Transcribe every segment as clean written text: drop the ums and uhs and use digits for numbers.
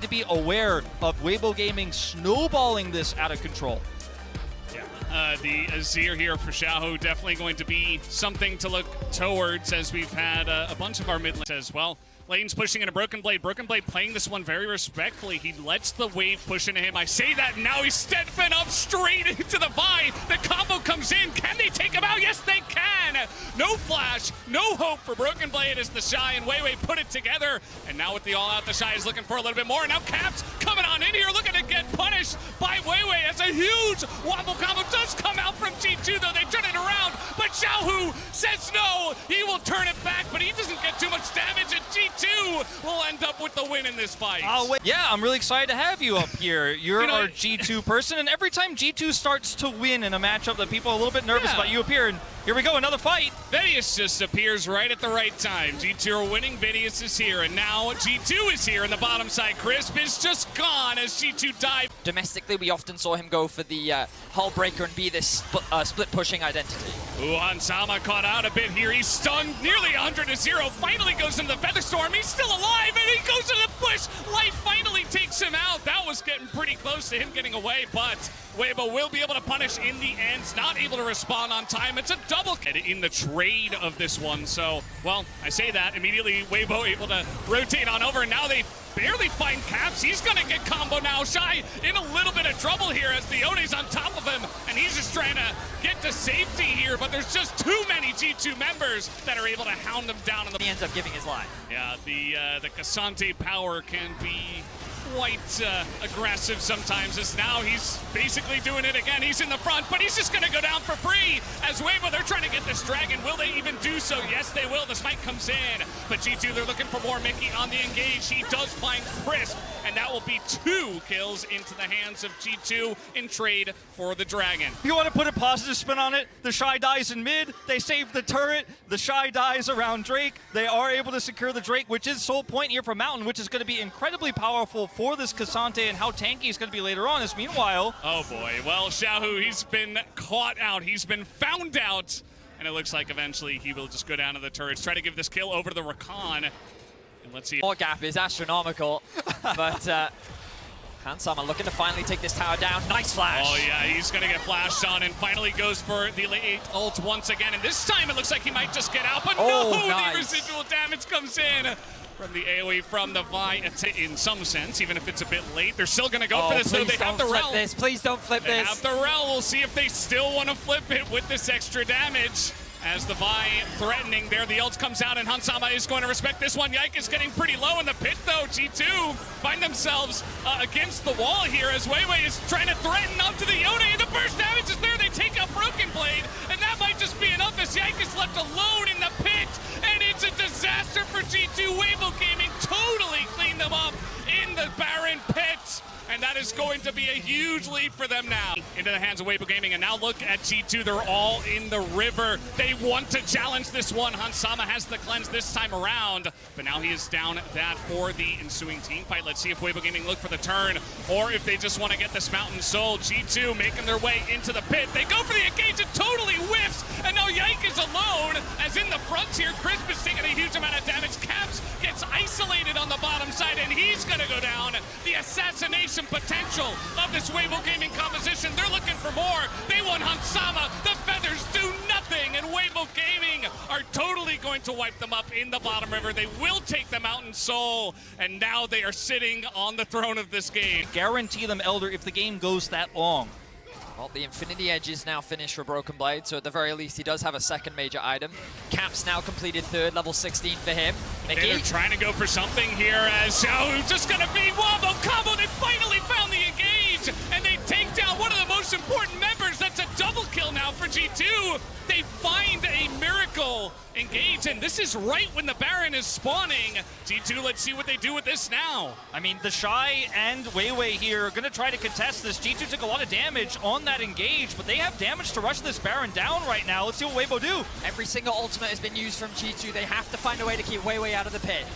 To be aware of Weibo Gaming snowballing this out of control. Yeah, the Azir here for Xiaohu definitely going to be something to look towards, as we've had a bunch of our mid lanes as well. Lane's pushing into Broken Blade. Broken Blade playing this one very respectfully. He lets the wave push into him. I say that, and now he's stepping up straight into the Vi. The combo comes in. Can they take him out? Yes, they can. No flash, no hope for Broken Blade as the Shy and Weiwei put it together. And now with the all-out, the Shy is looking for a little bit more. Now Caps coming on in here, looking to get punished by Weiwei as a huge wobble combo does come out from G2, though. They turn it around, but Xiaohu says no. He will turn it back, but he doesn't get too much damage, and G2 will end up with the win in this fight. Yeah, I'm really excited to have you up here. You're our G2 person, and every time G2 starts to win in a matchup that people are a little bit nervous about, you appear, and here we go, another fight. Vedius just appears right at the right time. G2 are winning, Vedius is here, and now G2 is here in the bottom side. Crisp is just gone as G2 dive. Domestically, we often saw him go for the hull breaker and be this split pushing identity. Ooh, Hansama caught out a bit here. He's stunned nearly 100-0. Finally goes into the Featherstorm. He's still alive, and he goes to the push. Light finally takes him out. That was getting pretty close to him getting away, but Weibo will be able to punish in the end. Not able to respond on time. It's a double in the trade of this one. So, well, I say that. Immediately, Weibo able to rotate on over, and now they barely find Caps. He's gonna get combo now. Shy in a little bit of trouble here as the One's on top of him, and he's just trying to get to safety here, but there's just too many G2 members that are able to hound him down. He ends up giving his life. Yeah, the Cassante power can be quite aggressive sometimes, as now he's basically doing it again. He's in the front, but he's just going to go down for free as Weibo, they're trying to get this dragon. Will they even do so? Yes, they will. The smite comes in, but G2, they're looking for more. Mickey on the engage. He does find Crisp, and that will be 2 kills into the hands of G2 in trade for the dragon. If you want to put a positive spin on it, the Shy dies in mid, they save the turret, the Shy dies around Drake, they are able to secure the Drake, which is sole point here for Mountain, which is going to be incredibly powerful for this Cassante, and how tanky he's going to be later on. As meanwhile, oh boy, well, Xiaohu, he's been caught out, he's been found out, and it looks like eventually he will just go down to the turrets, try to give this kill over to the Rakan, and let's see. More gap is astronomical, but Hansama looking to finally take this tower down. Nice flash. Oh yeah, he's gonna get flashed on and finally goes for the late ult once again, and this time it looks like he might just get out, but no, nice. The residual damage comes in from the AoE from the Vi. In some sense, even if it's a bit late, they're still gonna go for this, though. They have the Rel. Please don't flip this. They have the Rel. We'll see if they still want to flip it with this extra damage. As the Vi threatening there, the ult comes out, and Hansama is going to respect this one. Yike is getting pretty low in the pit, though. G2 find themselves against the wall here as Weiwei is trying to threaten up to the Yone, and the burst damage is there. They take out Broken Blade, and that might just be enough as Yike is left alone in the pit, and it's a disaster for G2. Weibo Gaming totally cleaned them up in the Baron pit. And that is going to be a huge lead for them now. Into the hands of Weibo Gaming, and now look at G2. They're all in the river. They want to challenge this one. Hansama has the cleanse this time around, but now he is down that for the ensuing team fight. Let's see if Weibo Gaming look for the turn, or if they just want to get this Mountain Soul. G2 making their way into the pit. They go for the engage, it totally whiffs, and now Yike is alone, as in the front here, Crisp is taking a huge amount of damage. Caps gets isolated on the bottom side, and he's gonna go down. The assassination potential of this Weibo Gaming composition. They're looking for more. They want Hansama. The feathers do nothing, and Weibo Gaming are totally going to wipe them up in the bottom river. They will take the Mountain Soul, and now they are sitting on the throne of this game. Guarantee them Elder if the game goes that long. Well, the Infinity Edge is now finished for Broken Blade, so at the very least he does have a second major item. Caps now completed third, level 16 for him. Mickey. They're trying to go for something here as just gonna be wombo combo. They finally found the engage, and they take down one of the most important members. That's a double kill now for G2. They find a miracle engage, and this is right when the Baron is spawning. G2, let's see what they do with this now. I mean, the Shy and Weiwei here are going to try to contest this. G2 took a lot of damage on that engage, but they have damage to rush this Baron down right now. Let's see what Weibo do. Every single ultimate has been used from G2. They have to find a way to keep Weiwei out of the pit.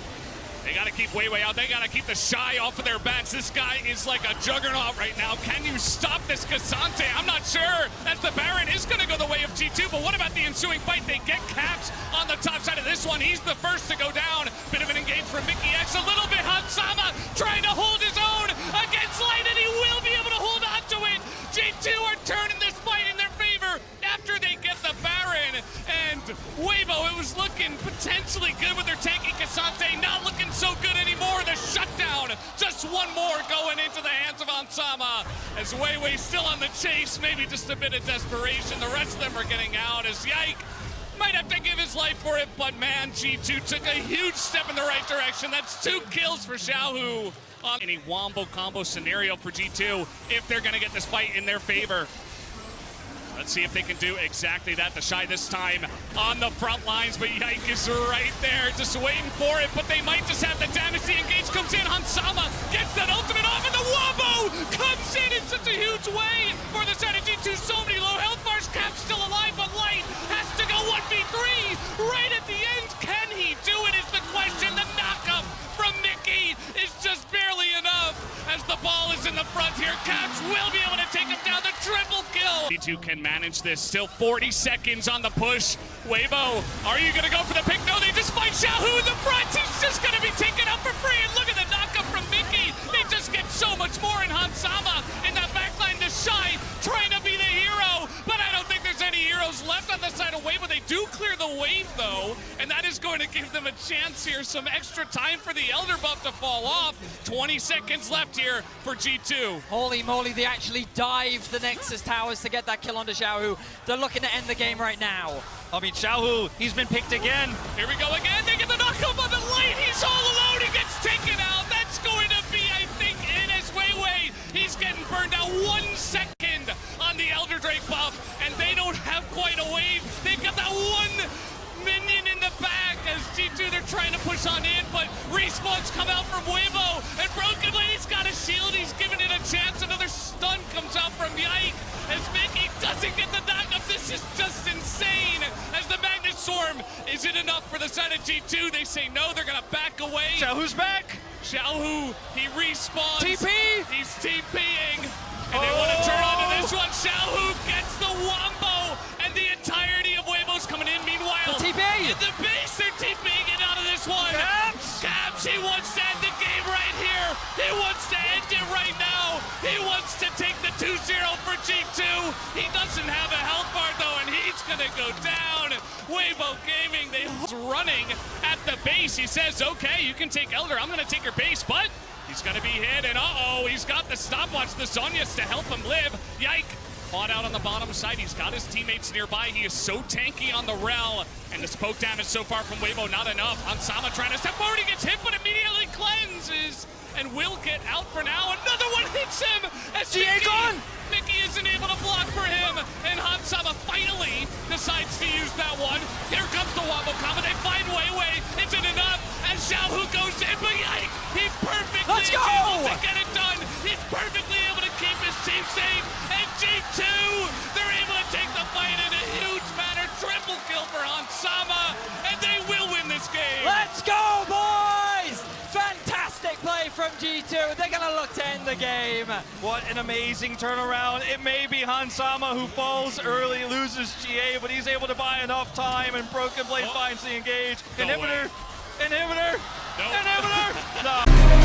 They got to keep Weibo out. They got to keep the Shy off of their backs. This guy is like a juggernaut right now. Can you stop this Cassante? I'm not sure. That's the Baron is going to go the way of G2, but what about the ensuing fight? They get Caps on the top side of this one. He's the first to go down. Bit of an engage from Mickey X. A little bit. Hansama trying to hold his own against Light, and he will be able to hold on to it. G2 are turning this fight in their favor after they get the Baron. And Weibo, it was looking potentially good with their tanky Cassante, not looking so good anymore. The shutdown, just one more going into the hands of Hansama. As Weiwei's still on the chase, maybe just a bit of desperation. The rest of them are getting out as Yike might have to give his life for it, but man, G2 took a huge step in the right direction. That's 2 kills for Xiaohu in a wombo combo scenario for G2 if they're gonna get this fight in their favor. Let's see if they can do exactly that. The Shy this time on the front lines, but Yike is right there, just waiting for it, but they might just have the damage. The engage comes in, Hansama gets that ultimate off, and the Wombo comes in such a huge way for the side of G2. So many low health bars, Cap's still alive, but Light has to go 1v3 right at the end. Can he do it is the question. The knockup from Mickey is just barely enough. As the ball is in the front here, Caps will be able to take him down. The triple kill. G2 can manage this. Still 40 seconds on the push. Weibo, are you going to go for the pick? No, they just fight Xiaohu in the front. He's just going to be taken out for free. And look at the knockup from Mickey. They just get so much more in Hansama. In that backline, the Shy trying to be the hero. But I don't think there's any heroes left on the side of Weibo. They do clear the wave, though. And that is going to give them a chance here. Some extra time for the Elder buff to fall off. 20 seconds left here for G2. Holy moly, they actually dived the Nexus towers to get that kill onto Xiaohu. They're looking to end the game right now. I mean, Xiaohu, he's been picked again. Here we go again. They get the knockup on the Light. He's all alone. He gets taken out. That's going to be, I think, in his Weiwei. He's getting burned out 1 second on the Elder Drake buff, and they don't have quite a wave. They've got that one minion in the back as G2, they're trying to push on in, but respawns come out from Weibo, and Broken Blade, he's got a shield, he's giving it a chance. Another stun comes out from Yike as Mickey doesn't get the knockup. This is just insane as the Magnet Storm. Is it enough for the side of G2? They say no, they're gonna back away. Xiaohu's back. Xiaohu, he respawns. TP! He's TPing. And they want to turn onto this one. Xiaohu gets the Wombo, and the entirety of Weibo's coming in. Meanwhile, The TP! in the base, they're TPing it out of this one. Caps, he wants to end the game right here. He wants to end it right now. He wants to take the 2-0 for G2. He doesn't have a health bar, though, and he's going to go down. Weibo Gaming, they're running at the base. He says, okay, you can take Elder. I'm going to take your base, but he's going to be hit, and uh-oh, he's got the stopwatch, the Zhonya's to help him live. Yike, fought out on the bottom side. He's got his teammates nearby. He is so tanky on the Rel, and the poke damage so far from Weibo, not enough. Hansama trying to step forward, he gets hit, but immediately cleanses, and will get out for now. Another one hits him, as Mickey isn't able to block for him, and Hansama finally decides to use that one. Here comes the Wombo combo, they find Weiwei, isn't enough, and Xiaohu goes in, but Yike, he perfectly is able to get it done. He's perfectly able to keep his team safe, and G2, they're able to take the fight in a huge manner. Triple kill for Hansama, and they will win this game. Let's go, boys! Fantastic play from G2. They're going to look to end the game. What an amazing turnaround. It may be Hansama who falls early, loses GA, but he's able to buy enough time, and Broken Blade finds the engage. No Inhibitor! way. Inhibitor! No. Inhibitor! No.